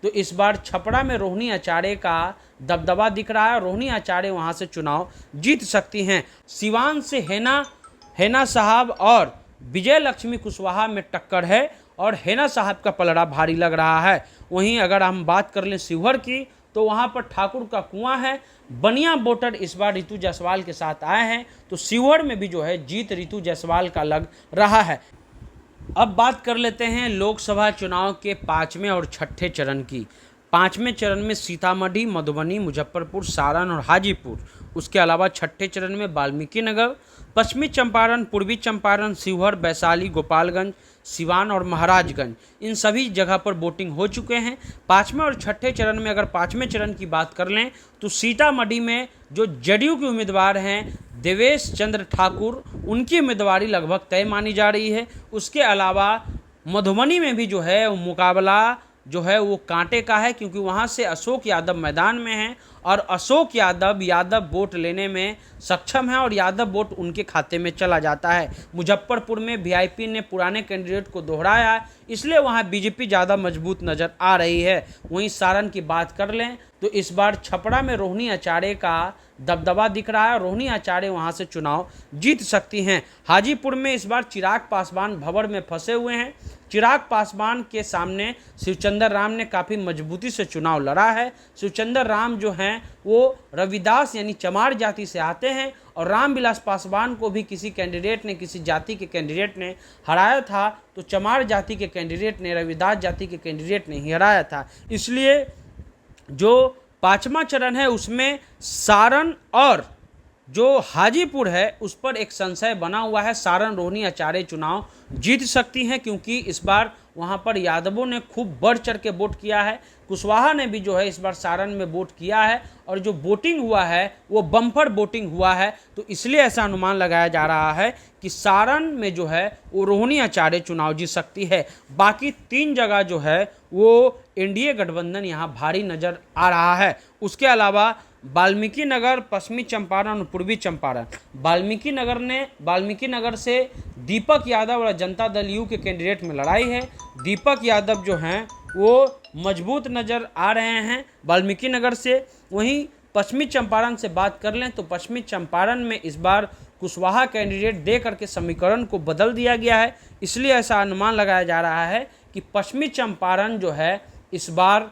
तो इस बार छपरा में रोहिणी आचार्य का दबदबा दिख रहा है। रोहिणी आचार्य वहां से चुनाव जीत सकती हैं। सिवान से हेना साहब और विजय लक्ष्मी कुशवाहा में टक्कर है और हेना साहब का पलड़ा भारी लग रहा है। वहीं अगर हम बात कर लें शिवहर की, तो वहां पर ठाकुर का कुआं है। बनिया वोटर इस बार रितु जायसवाल के साथ आए हैं, तो शिवहर में भी जो है जीत रितु जायसवाल का लग रहा है। अब बात कर लेते हैं लोकसभा चुनाव के 5वें और 6ठे चरण की। 5वें चरण में सीतामढ़ी, मधुबनी, मुजफ्फरपुर, सारण और हाजीपुर। उसके अलावा 6ठे चरण में वाल्मीकि नगर, पश्चिमी चंपारण, पूर्वी चंपारण, शिवहर, वैशाली, गोपालगंज, सिवान और महाराजगंज, इन सभी जगह पर वोटिंग हो चुके हैं। 5वें और 6ठे चरण में अगर 5वें चरण की बात कर लें, तो सीतामढ़ी में जो जदयू के उम्मीदवार हैं देवेश चंद्र ठाकुर, उनकी उम्मीदवारी लगभग तय मानी जा रही है। उसके अलावा मधुबनी में भी जो है वो मुकाबला जो है वो कांटे का है, क्योंकि वहाँ से अशोक यादव मैदान में हैं और अशोक यादव वोट लेने में सक्षम है और यादव वोट उनके खाते में चला जाता है। मुजफ्फरपुर में वीआईपी ने पुराने कैंडिडेट को दोहराया है, इसलिए वहाँ बीजेपी ज़्यादा मजबूत नज़र आ रही है। वहीं सारण की बात कर लें, तो इस बार छपरा में रोहिणी आचार्य का दबदबा दिख रहा है। रोहिणी आचार्य वहां से चुनाव जीत सकती हैं। हाजीपुर में इस बार चिराग पासवान भंवर में फंसे हुए हैं। चिराग पासवान के सामने शिवचंद्र राम ने काफ़ी मजबूती से चुनाव लड़ा है। शिवचंद्र राम जो हैं वो रविदास यानी चमार जाति से आते हैं और रामविलास पासवान को भी किसी कैंडिडेट ने, किसी जाति के कैंडिडेट ने हराया था, तो चमार जाति के कैंडिडेट ने, रविदास जाति के कैंडिडेट ने ही हराया था। इसलिए जो 5वां चरण है उसमें सारण और जो हाजीपुर है उस पर एक संशय बना हुआ है। सारण रोहिणी आचार्य चुनाव जीत सकती हैं, क्योंकि इस बार वहां पर यादवों ने खूब बढ़ चढ़ के वोट किया है। कुशवाहा ने भी जो है इस बार सारण में वोट किया है और जो वोटिंग हुआ है वो बम्पर वोटिंग हुआ है, तो इसलिए ऐसा अनुमान लगाया जा रहा है कि सारण में जो है वो रोहिणी आचार्य चुनाव जीत सकती है। बाकी 3 जगह जो है वो एनडीए गठबंधन यहाँ भारी नज़र आ रहा है। उसके अलावा वाल्मीकि नगर, पश्चिमी चंपारण और पूर्वी चंपारण। वाल्मीकि नगर से दीपक यादव और जनता दल यू के कैंडिडेट में लड़ाई है। दीपक यादव जो हैं वो मजबूत नज़र आ रहे हैं वाल्मीकि नगर से। वहीं पश्चिमी चंपारण से बात कर लें, तो पश्चिमी चंपारण में इस बार कुशवाहा कैंडिडेट दे करके समीकरण को बदल दिया गया है, इसलिए ऐसा अनुमान लगाया जा रहा है कि पश्चिमी चंपारण जो है इस बार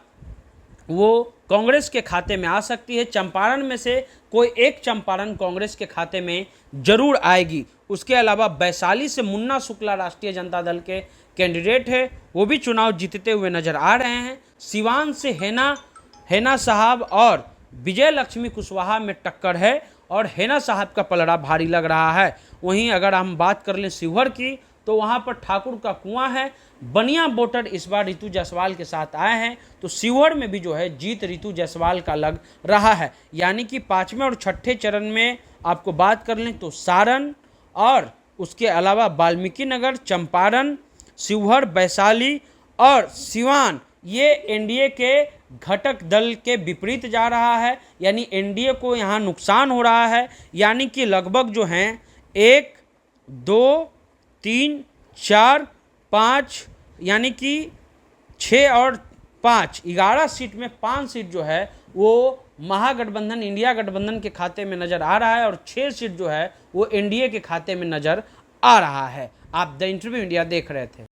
वो कांग्रेस के खाते में आ सकती है। चंपारण में से कोई एक चंपारण कांग्रेस के खाते में जरूर आएगी। उसके अलावा वैशाली से मुन्ना शुक्ला राष्ट्रीय जनता दल के कैंडिडेट है, वो भी चुनाव जीतते हुए नजर आ रहे हैं। सिवान से हेना साहब और विजय लक्ष्मी कुशवाहा में टक्कर है और हेना साहब का पलड़ा भारी लग रहा है। वहीं अगर हम बात कर लें शिवहर की, तो वहां पर ठाकुर का कुआं है। बनिया वोटर इस बार रितु जायसवाल के साथ आए हैं, तो शिवहर में भी जो है जीत रितु जायसवाल का लग रहा है। यानी कि 5वें और 6ठे चरण में आपको बात कर लें तो सारण और उसके अलावा वाल्मीकि नगर, चंपारण, शिवहर, वैशाली और सिवान, ये एनडीए के घटक दल के विपरीत जा रहा है, यानी एनडीए को यहाँ नुकसान हो रहा है। यानी कि लगभग जो हैं 1, 2, 3, 4, 5 यानी कि 6 और 5 11 सीट में 5 सीट जो है वो महागठबंधन इंडिया गठबंधन के खाते में नज़र आ रहा है और 6 सीट जो है वो एनडीए के खाते में नज़र आ रहा है। आप द इंटरव्यू इंडिया देख रहे थे।